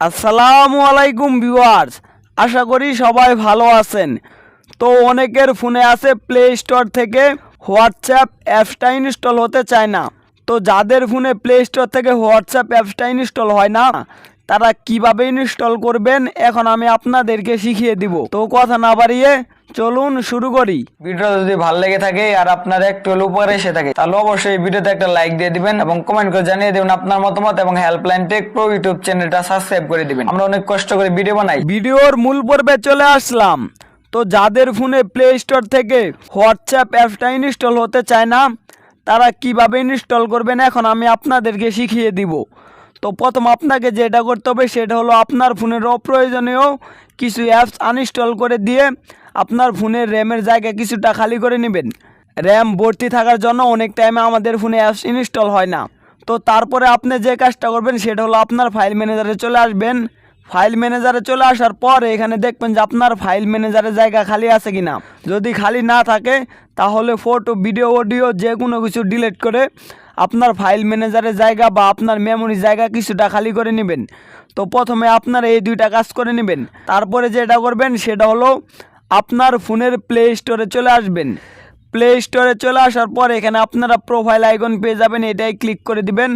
আসসালামু আলাইকুম ভিউয়ার্স, আশা করি সবাই ভালো আছেন। তো অনেকের ফোনে আছে প্লে স্টোর থেকে হোয়াটসঅ্যাপ অ্যাপসটা ইনস্টল হতে চায় না। তো যাদের ফোনে প্লে স্টোর থেকে হোয়াটসঅ্যাপ অ্যাপসটা ইনস্টল হয় না, তারা কিভাবে ইনস্টল করবেন এখন আমি আপনাদেরকে শিখিয়ে দিব। তো কথা না বাড়িয়ে চলুন শুরু করি। ভিডিও যদি ভালো লেগে থাকে আর আপনার একটু উপরে এসে থাকে তাহলে অবশ্যই ভিডিওতে একটা লাইক দিয়ে দিবেন এবং কমেন্ট করে জানিয়ে দেবেন আপনার মতামত এবং হেল্পলাইন টেক প্রো ইউটিউব চ্যানেলটা সাবস্ক্রাইব করে দিবেন। আমরা অনেক কষ্ট করে ভিডিও বানাই। ভিডিওর মূল পর্বে চলে আসলাম। তো যাদের ফোনে প্লে স্টোর থেকে হোয়াটসঅ্যাপ অ্যাপসটা ইনস্টল হতে চায় না, তারা কিভাবে ইনস্টল করবেন এখন আমি আপনাদেরকে শিখিয়ে দিব। তো প্রথম আপনাকে যেটা করতে হবে সেটা হলো আপনার ফোনের অপ্রয়োজনীয় কিছু অ্যাপস আনইনস্টল করে দিয়ে আপনার ফোনের র্যামের জায়গা কিছুটা খালি করে নেবেন। র্যাম ভর্তি থাকার জন্য অনেক টাইমে আমাদের ফোনে অ্যাপস ইনস্টল হয় না। তো তারপরে আপনি যে কাজটা করবেন সেটা হলো আপনার ফাইল ম্যানেজারে চলে আসবেন। ফাইল ম্যানেজারে চলে আসার পর এখানে দেখবেন যে আপনার ফাইল ম্যানেজারের জায়গা খালি আছে কিনা। যদি খালি না থাকে তাহলে ফটো, ভিডিও, অডিও যে কোনো কিছু ডিলিট করে আপনার ফাইল ম্যানেজারের জায়গা বা আপনার মেমোরি জায়গা কিছুটা খালি করে নেবেন। তো প্রথমে আপনার এই দুইটা কাজ করে নেবেন। তারপরে যেটা করবেন সেটা হলো আপনার ফোনের প্লে স্টোরে চলে আসবেন। প্লে স্টোরে চলে আসার পর এখানে আপনারা প্রোফাইল আইকন পেয়ে যাবেন, এটাই ক্লিক করে দিবেন।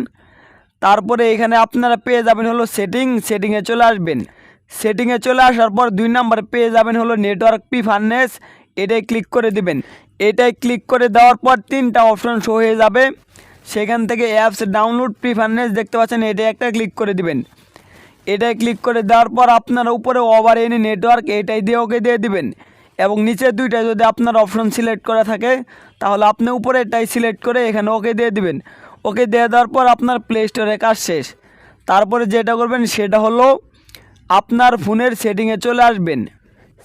তারপরে এখানে আপনারা পেয়ে যাবেন হলো সেটিংয়ে চলে আসবেন। সেটিংয়ে চলে আসার পর 2 নম্বরে পেয়ে যাবেন হলো নেটওয়ার্ক প্রিফারেন্স, এটাই ক্লিক করে দিবেন। এটাই ক্লিক করে দেওয়ার পর 3টা অপশন শো হয়ে যাবে। সেখান থেকে অ্যাপস ডাউনলোড প্রিফারেন্স দেখতে পাচ্ছেন, এটাই একটা ক্লিক করে দিবেন। এটাই ক্লিক করে দেওয়ার পর আপনারা উপরে ওভার এনি নেটওয়ার্ক এটাই দিয়ে ওকে দিয়ে দিবেন এবং নিচের দুইটা যদি আপনার অপশন সিলেক্ট করা থাকে তাহলে আপনি উপরে এটাই সিলেক্ট করে এখানে ওকে দিয়ে দিবেন। ওকে দিয়ে দেওয়ার পর আপনার প্লে স্টোরে কাজ শেষ। তারপরে যেটা করবেন সেটা হলো আপনার ফোনের সেটিংয়ে চলে আসবেন।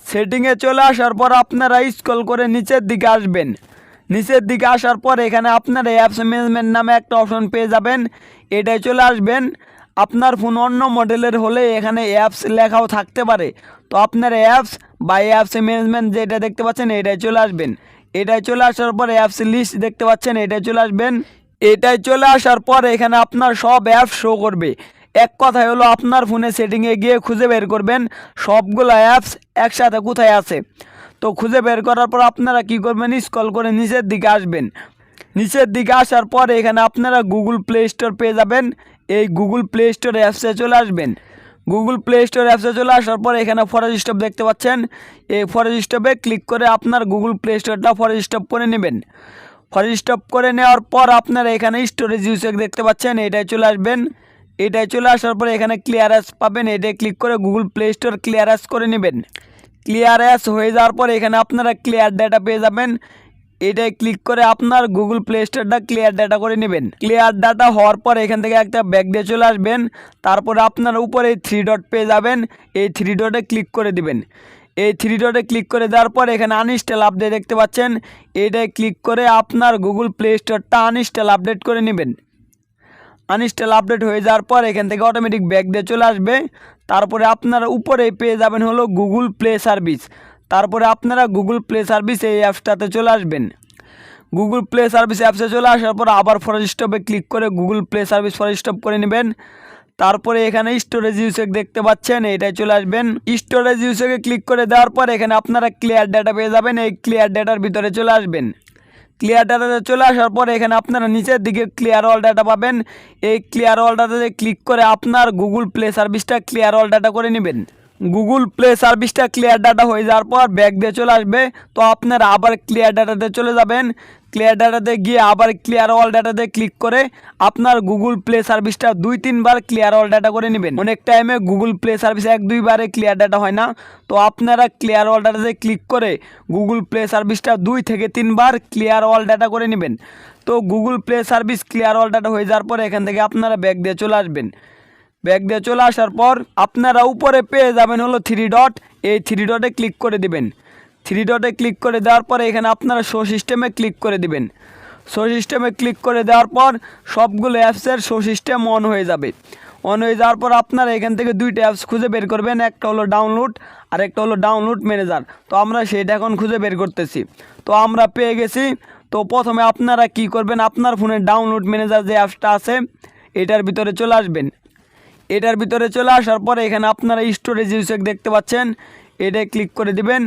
সেটিংয়ে চলে আসার পর আপনারা স্ক্রল করে নিচের দিকে আসবেন। নিচের দিকে আসার পর এখানে আপনার অ্যাপস ম্যানেজমেন্ট নামে একটা অপশন পেয়ে যাবেন, এটাই চলে আসবেন। আপনার ফোন অন্য মডেলের হলে এখানে অ্যাপস লেখাও থাকতে পারে। তো আপনার অ্যাপস বা অ্যাপস ম্যানেজমেন্ট যেটা দেখতে পাচ্ছেন এটাই চলে আসবেন। এটাই চলে আসার পর অ্যাপস লিস্ট দেখতে পাচ্ছেন, এটাই চলে আসবেন। এটাই চলে আসার পর এখানে আপনার সব অ্যাপস শো করবে। এক কথায় হলো আপনার ফোনে সেটিংয়ে গিয়ে খুঁজে বের করবেন সবগুলো অ্যাপস একসাথে কোথায় আছে। তো খুঁজে বের করার পর আপনারা কি করবেন, স্ক্রল করে নিচের দিকে আসবেন। নিচের দিকে আসার পর এখানে আপনারা গুগল প্লে স্টোর পেয়ে যাবেন। এই গুগল প্লে স্টোর অ্যাপসে চলে আসবেন। গুগল প্লে স্টোর অ্যাপসে চলে আসার পর এখানে ফরেস্ট স্টপ দেখতে পাচ্ছেন, এই ফরেস্ট স্টপে ক্লিক করে আপনার গুগল প্লে স্টোরটা ফরেস্ট স্টপ করে নেবেন। ফরেস্ট স্টপ করে নেওয়ার পর আপনারা এখানে স্টোরেজ ইউসেজ দেখতে পাচ্ছেন, এটাই চলে আসবেন। এটাই চলে আসার পরে এখানে ক্লিয়ারেন্স পাবেন, এটাই ক্লিক করে গুগল প্লে স্টোর ক্লিয়ারেন্স করে নেবেন। ক্লিয়ারেন্স হয়ে যাওয়ার পর এখানে আপনারা ক্লিয়ার ডাটা পেয়ে যাবেন, এটাই ক্লিক করে আপনার গুগল প্লে স্টোরটা ক্লিয়ার ডাটা করে নেবেন। ক্লিয়ার ডাটা হওয়ার পর এখান থেকে একটা ব্যাক দিয়ে চলে আসবেন। তারপরে আপনার উপরে 3 ডট পেয়ে যাবেন, এই 3 ডটে ক্লিক করে দিবেন। এই 3 ডটে ক্লিক করে দেওয়ার পর এখানে আনইনস্টল আপডেট দেখতে পাচ্ছেন, এটাই ক্লিক করে আপনার গুগল প্লে স্টোরটা আনইনস্টল আপডেট করে নেবেন। আনইনস্টল আপডেট হয়ে যাওয়ার পর এখান থেকে অটোমেটিক ব্যাক দিয়ে চলে আসবে। তারপরে আপনারা উপরে পেয়ে যাবেন হলো গুগল প্লে সার্ভিস। তারপরে আপনারা গুগল প্লে সার্ভিস এই অ্যাপসটাতে চলে আসবেন। গুগল প্লে সার্ভিস অ্যাপসে চলে আসার পর আবার ফরেস্ট স্টপে ক্লিক করে Google play service forest stop করে নেবেন। তারপরে এখানে স্টোরেজ ইউসেজ দেখতে পাচ্ছেন, এটাই চলে আসবেন। স্টোরেজ ইউসেজে ক্লিক করে দেওয়ার পর এখানে আপনারা ক্লিয়ার ডাটা পেয়ে যাবেন, এই ক্লিয়ার ডাটার ভিতরে চলে আসবেন। ক্লিয়ার ডাটাতে চলে আসার পর এখানে আপনারা নিচের দিকে ক্লিয়ার অল ডাটা পাবেন, এই ক্লিয়ার অল ডাটাতে ক্লিক করে আপনার গুগল প্লে সার্ভিসটা ক্লিয়ার অল ডাটা করে নেবেন। গুগল প্লে সার্ভিসটা ক্লিয়ার ডাটা হয়ে যাওয়ার পর ব্যাক দিয়ে চলে আসবে। তো আপনারা আবার ক্লিয়ার ডাটাতে চলে যাবেন। ক্লিয়ার ডাটাতে গিয়ে আবার ক্লিয়ার অল ডাটাতে ক্লিক করে আপনার গুগল প্লে সার্ভিসটা 2-3 বার ক্লিয়ার অল ডাটা করে নেবেন। অনেক টাইমে গুগল প্লে সার্ভিস 1-2 বারে ক্লিয়ার ডাটা হয় না। তো আপনারা ক্লিয়ার অল ডাটাতে ক্লিক করে গুগল প্লে সার্ভিসটা 2 থেকে 3 বার ক্লিয়ার অল ডাটা করে নেবেন। তো Google play service clear all data হয়ে যাওয়ার পর এখান থেকে আপনারা ব্যাক দিয়ে চলে আসবেন। ব্যাক দিয়ে চলে আসার পর আপনারা উপরে পেয়ে যাবেন হলো 3 ডট, এই 3 ডটে ক্লিক করে দিবেন। 3 ডটে ক্লিক করে দেওয়ার পরে এখানে আপনারা শো সিস্টেমে ক্লিক করে দিবেন। শো সিস্টেমে ক্লিক করে দেওয়ার পর সবগুলো অ্যাপসের শো সিস্টেম অন হয়ে যাবে। অন হয়ে যাওয়ার পর আপনারা এখান থেকে 2টা অ্যাপস খুঁজে বের করবেন, একটা হলো ডাউনলোড আর একটা হলো ডাউনলোড ম্যানেজার। তো আমরা সেটা এখন খুঁজে বের করতেছি। তো আমরা পেয়ে গেছি। তো প্রথমে আপনারা কি করবেন, আপনার ফোনের ডাউনলোড ম্যানেজার যে অ্যাপসটা আছে এটার ভিতরে চলে আসবেন। এটার ভিতরে চলে আসার পরে এখানে আপনারা স্টোরেজ ইউসেজ দেখতে পাচ্ছেন, এটাই ক্লিক করে দিবেন।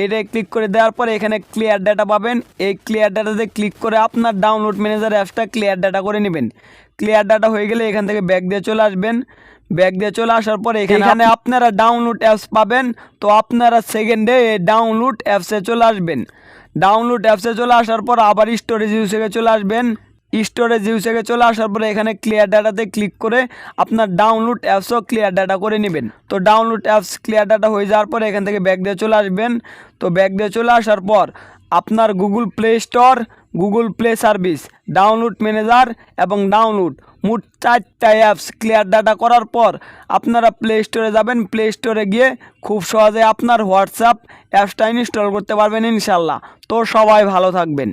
এটাই ক্লিক করে দেওয়ার পরে এখানে ক্লিয়ার ডাটা পাবেন। এই ক্লিয়ার ডাটাতে ক্লিক করে আপনার ডাউনলোড ম্যানেজার অ্যাপসটা ক্লিয়ার ডাটা করে নেবেন। ক্লিয়ার ডাটা হয়ে গেলে এখান থেকে ব্যাক দিয়ে চলে আসবেন। ব্যাক দিয়ে চলে আসার পরে এখানে আপনারা ডাউনলোড অ্যাপস পাবেন। তো আপনারা সেকেন্ডে এই ডাউনলোড অ্যাপসে চলে আসবেন। ডাউনলোড অ্যাপসে চলে আসার পর আবার স্টোরেজ ইউসেজে চলে আসবেন। স্টোরেজ ইউসেজে চলে আসার পরে এখানে ক্লিয়ার ডাটাতে ক্লিক করে আপনার ডাউনলোড অ্যাপসও ক্লিয়ার ডাটা করে নেবেন। তো ডাউনলোড অ্যাপস ক্লিয়ার ডাটা হয়ে যাওয়ার পরে এখান থেকে ব্যাক দিয়ে চলে আসবেন। তো ব্যাক দিয়ে চলে আসার পর আপনার Google play store, Google play service, download manager এবং ডাউনলোড মোট 4টা অ্যাপস ক্লিয়ার ডাটা করার পর আপনারা প্লে স্টোরে যাবেন। প্লে স্টোরে গিয়ে খুব সহজে আপনার হোয়াটসঅ্যাপ অ্যাপসটা ইনস্টল করতে পারবেন ইনশাল্লাহ। তো সবাই ভালো থাকবেন।